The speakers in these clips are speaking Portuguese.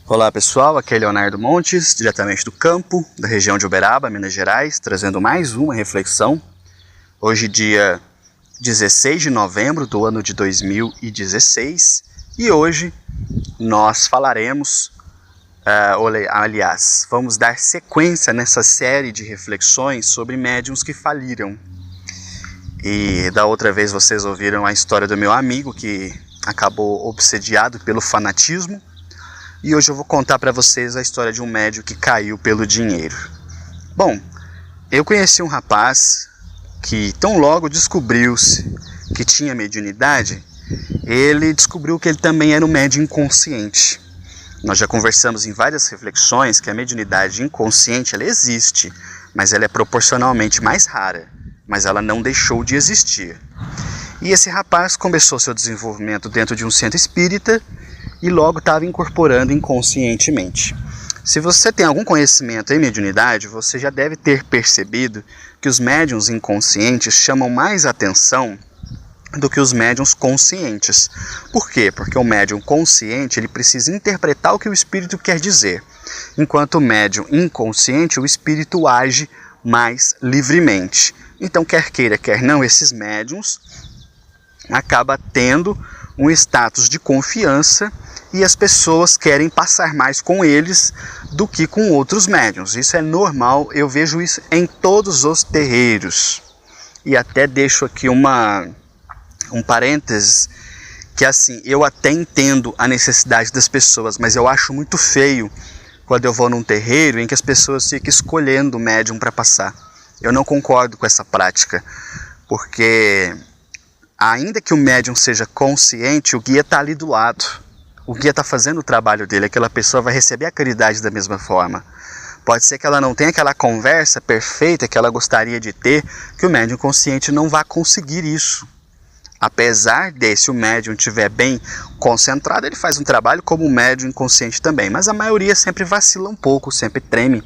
Olá pessoal, aqui é Leonardo Montes, diretamente do campo, da região de Uberaba, Minas Gerais, trazendo mais uma reflexão. Hoje dia 16 de novembro do ano de 2016 e hoje nós falaremos, vamos dar sequência nessa série de reflexões sobre médiuns que faliram. E da outra vez vocês ouviram a história do meu amigo que acabou obsediado pelo fanatismo. E hoje eu vou contar para vocês a história de um médium que caiu pelo dinheiro. Bom, eu conheci um rapaz que tão logo descobriu-se que tinha mediunidade, ele descobriu que ele também era um médium inconsciente. Nós já conversamos em várias reflexões que a mediunidade inconsciente ela existe, mas ela é proporcionalmente mais rara, mas ela não deixou de existir. E esse rapaz começou seu desenvolvimento dentro de um centro espírita, e logo estava incorporando inconscientemente. Se você tem algum conhecimento em mediunidade, você já deve ter percebido que os médiuns inconscientes chamam mais atenção do que os médiuns conscientes. Por quê? Porque o médium consciente ele precisa interpretar o que o espírito quer dizer, enquanto o médium inconsciente, o espírito age mais livremente. Então, quer queira, quer não, esses médiuns acabam tendo um status de confiança e as pessoas querem passar mais com eles do que com outros médiuns. Isso é normal, eu vejo isso em todos os terreiros. E até deixo aqui um parênteses, que assim, eu até entendo a necessidade das pessoas, mas eu acho muito feio quando eu vou num terreiro em que as pessoas ficam escolhendo o médium para passar. Eu não concordo com essa prática, porque ainda que o médium seja consciente, o guia está ali do lado. O guia está fazendo o trabalho dele, aquela pessoa vai receber a caridade da mesma forma. Pode ser que ela não tenha aquela conversa perfeita que ela gostaria de ter, que o médium consciente não vai conseguir isso. Apesar de, se o médium estiver bem concentrado, ele faz um trabalho como o médium inconsciente também. Mas a maioria sempre vacila um pouco, sempre treme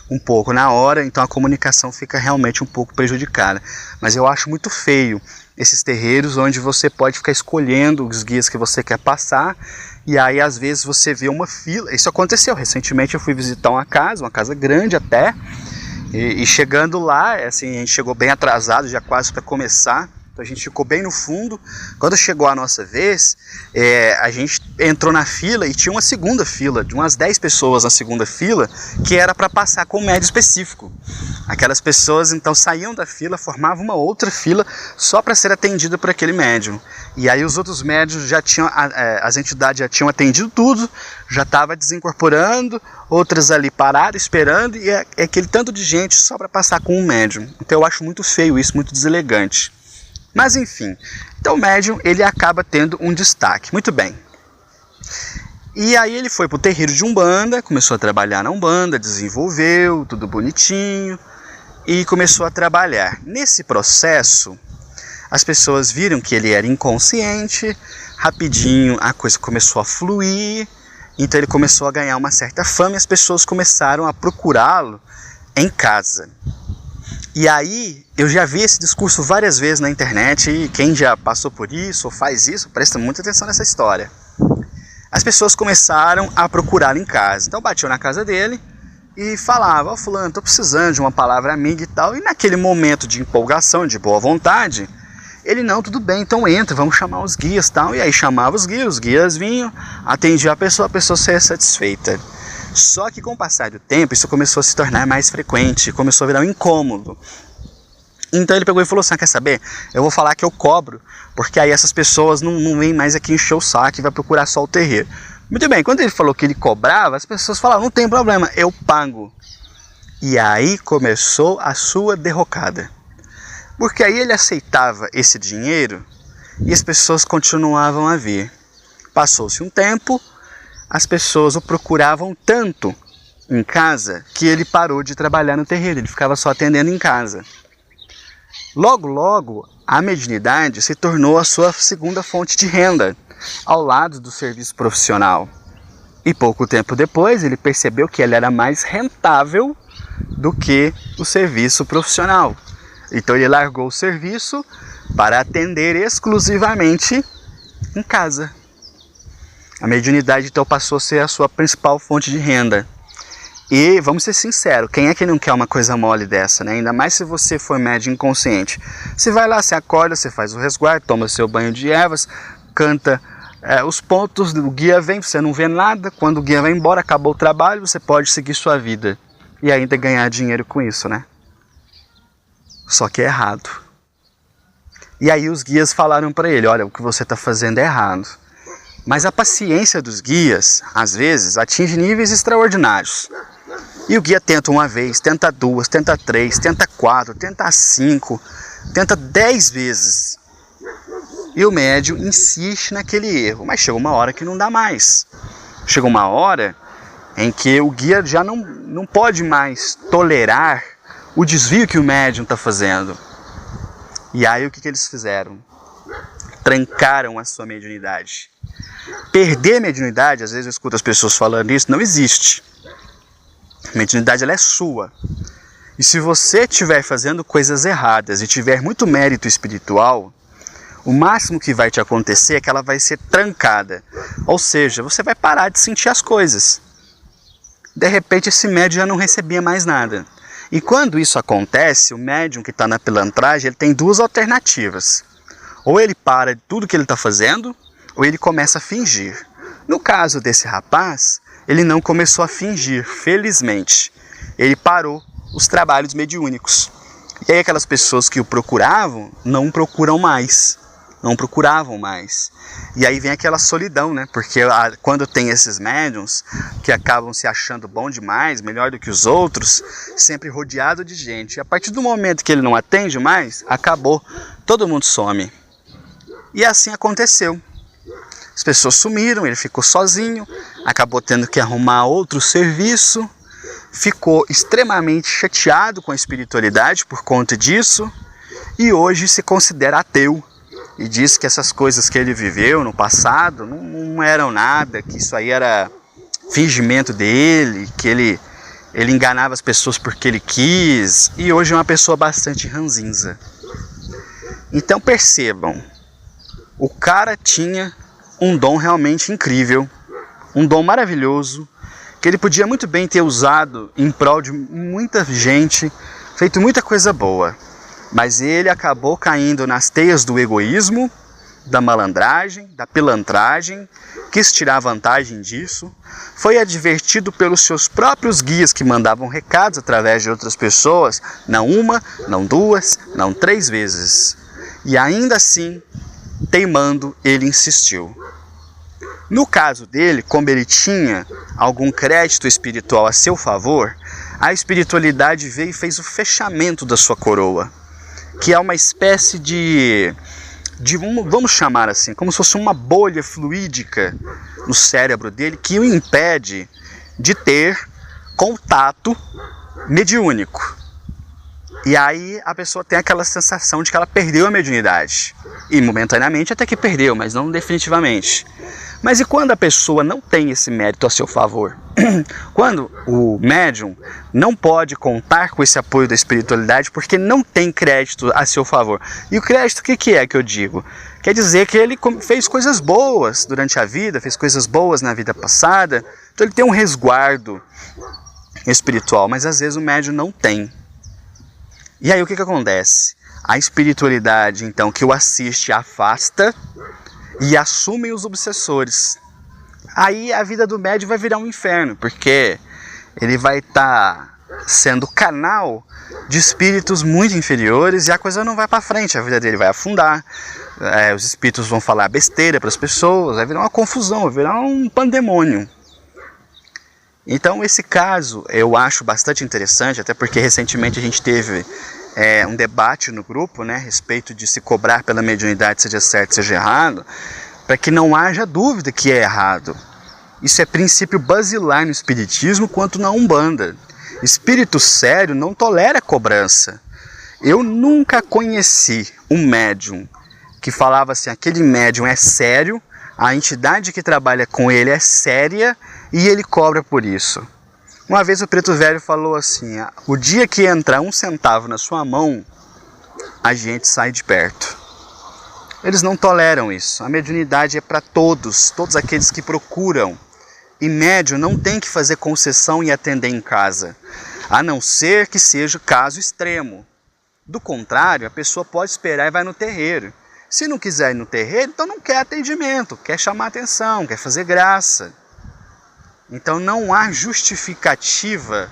um pouco na hora, então a comunicação fica realmente um pouco prejudicada. Mas eu acho muito feio esses terreiros onde você pode ficar escolhendo os guias que você quer passar, e aí às vezes você vê uma fila. Isso aconteceu, recentemente eu fui visitar uma casa grande até, e chegando lá, assim, a gente chegou bem atrasado, já quase para começar, então a gente ficou bem no fundo. Quando chegou a nossa vez, a gente entrou na fila e tinha uma segunda fila, de umas 10 pessoas na segunda fila, que era para passar com um médium específico. Aquelas pessoas então saíam da fila, formavam uma outra fila só para ser atendida por aquele médium. E aí os outros médiums já tinham, as entidades já tinham atendido tudo, já estava desincorporando, outras ali paradas, esperando, e é aquele tanto de gente só para passar com um médium. Então eu acho muito feio isso, muito deselegante. Mas enfim, então o médium ele acaba tendo um destaque. Muito bem. E aí ele foi para o terreiro de Umbanda, começou a trabalhar na Umbanda, desenvolveu, tudo bonitinho, e começou a trabalhar. Nesse processo, as pessoas viram que ele era inconsciente, rapidinho a coisa começou a fluir, então ele começou a ganhar uma certa fama e as pessoas começaram a procurá-lo em casa. E aí, eu já vi esse discurso várias vezes na internet, e quem já passou por isso ou faz isso, presta muita atenção nessa história. As pessoas começaram a procurá-lo em casa. Então batiam na casa dele e falavam: ó, fulano, estou precisando de uma palavra amiga e tal. E naquele momento de empolgação, de boa vontade, ele, não, tudo bem, então entra, vamos chamar os guias e tal. E aí chamava os guias vinham, atendia a pessoa saía satisfeita. Só que com o passar do tempo, isso começou a se tornar mais frequente, começou a virar um incômodo. Então ele pegou e falou assim: quer saber? Eu vou falar que eu cobro, porque aí essas pessoas não vêm mais aqui encher o saco e vai procurar só o terreiro. Muito bem, quando ele falou que ele cobrava, as pessoas falaram: não tem problema, eu pago. E aí começou a sua derrocada. Porque aí ele aceitava esse dinheiro e as pessoas continuavam a vir. Passou-se um tempo, as pessoas o procuravam tanto em casa que ele parou de trabalhar no terreiro, ele ficava só atendendo em casa. Logo, logo, a mediunidade se tornou a sua segunda fonte de renda, ao lado do serviço profissional. E pouco tempo depois, ele percebeu que ele era mais rentável do que o serviço profissional. Então ele largou o serviço para atender exclusivamente em casa. A mediunidade então passou a ser a sua principal fonte de renda. E vamos ser sinceros, quem é que não quer uma coisa mole dessa, né? Ainda mais se você for médium inconsciente. Você vai lá, você acorda, você faz o resguardo, toma seu banho de ervas, canta os pontos, o guia vem, você não vê nada. Quando o guia vai embora, acabou o trabalho, você pode seguir sua vida. E ainda ganhar dinheiro com isso, né? Só que é errado. E aí os guias falaram para ele, olha, o que você está fazendo é errado. Mas a paciência dos guias, às vezes, atinge níveis extraordinários. E o guia tenta uma vez, tenta duas, tenta três, tenta quatro, tenta 5, tenta 10 vezes. E o médium insiste naquele erro, mas chega uma hora que não dá mais. Chega uma hora em que o guia já não pode mais tolerar o desvio que o médium está fazendo. E aí o que eles fizeram? Trancaram a sua mediunidade. Perder a mediunidade, às vezes eu escuto as pessoas falando isso, não existe. A mediunidade ela é sua. E se você estiver fazendo coisas erradas e tiver muito mérito espiritual, o máximo que vai te acontecer é que ela vai ser trancada. Ou seja, você vai parar de sentir as coisas. De repente esse médium já não recebia mais nada. E quando isso acontece, o médium que está na pilantragem, ele tem duas alternativas. Ou ele para de tudo que ele está fazendo, ou ele começa a fingir. No caso desse rapaz, ele não começou a fingir, felizmente. Ele parou os trabalhos mediúnicos. E aí aquelas pessoas que o procuravam, não procuram mais. Não procuravam mais. E aí vem aquela solidão, né? Porque quando tem esses médiums que acabam se achando bom demais, melhor do que os outros, sempre rodeado de gente. E a partir do momento que ele não atende mais, acabou. Todo mundo some. E assim aconteceu. As pessoas sumiram, ele ficou sozinho, acabou tendo que arrumar outro serviço, ficou extremamente chateado com a espiritualidade por conta disso e hoje se considera ateu e diz que essas coisas que ele viveu no passado não eram nada, que isso aí era fingimento dele, que ele enganava as pessoas porque ele quis, e hoje é uma pessoa bastante ranzinza. Então percebam, o cara tinha um dom realmente incrível, um dom maravilhoso, que ele podia muito bem ter usado em prol de muita gente, feito muita coisa boa. Mas ele acabou caindo nas teias do egoísmo, da malandragem, da pilantragem, quis tirar vantagem disso, foi advertido pelos seus próprios guias que mandavam recados através de outras pessoas, não uma, não duas, não 3 vezes. E ainda assim, teimando, ele insistiu. No caso dele, como ele tinha algum crédito espiritual a seu favor, a espiritualidade veio e fez o fechamento da sua coroa, que é uma espécie de vamos chamar assim, como se fosse uma bolha fluídica no cérebro dele que o impede de ter contato mediúnico. E aí a pessoa tem aquela sensação de que ela perdeu a mediunidade. E momentaneamente até que perdeu, mas não definitivamente. Mas e quando a pessoa não tem esse mérito a seu favor? Quando o médium não pode contar com esse apoio da espiritualidade porque não tem crédito a seu favor. E o crédito, o que é que eu digo? Quer dizer que ele fez coisas boas durante a vida, fez coisas boas na vida passada, então ele tem um resguardo espiritual, mas às vezes o médium não tem. E aí o que acontece? A espiritualidade, então, que o assiste afasta e assumem os obsessores. Aí a vida do médium vai virar um inferno, porque ele vai estar sendo canal de espíritos muito inferiores e a coisa não vai para frente, a vida dele vai afundar, os espíritos vão falar besteira para as pessoas, vai virar uma confusão, vai virar um pandemônio. Então esse caso eu acho bastante interessante, até porque recentemente a gente teve um debate no grupo, né, a respeito de se cobrar pela mediunidade, seja certo, seja errado, para que não haja dúvida que é errado. Isso é princípio basilar no espiritismo quanto na Umbanda. Espírito sério não tolera cobrança. Eu nunca conheci um médium que falava assim, aquele médium é sério, a entidade que trabalha com ele é séria e ele cobra por isso. Uma vez o Preto Velho falou assim, o dia que entrar 1 centavo na sua mão, a gente sai de perto. Eles não toleram isso. A mediunidade é para todos aqueles que procuram. E médium não tem que fazer concessão e atender em casa, a não ser que seja caso extremo. Do contrário, a pessoa pode esperar e vai no terreiro. Se não quiser ir no terreiro, então não quer atendimento, quer chamar atenção, quer fazer graça. Então não há justificativa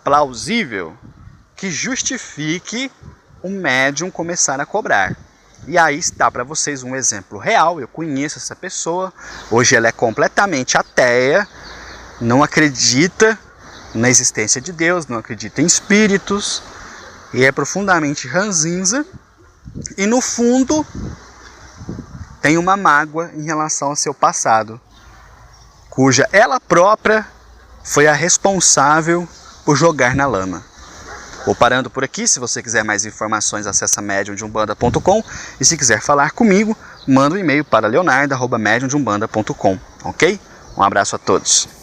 plausível que justifique o médium começar a cobrar. E aí está para vocês um exemplo real. Eu conheço essa pessoa, hoje ela é completamente ateia, não acredita na existência de Deus, não acredita em espíritos, e é profundamente ranzinza, e no fundo tem uma mágoa em relação ao seu passado, cuja ela própria foi a responsável por jogar na lama. Vou parando por aqui. Se você quiser mais informações, acessa mediumdeumbanda.com, e se quiser falar comigo, manda um e-mail para leonardo@mediumdeumbanda.com, ok? Um abraço a todos.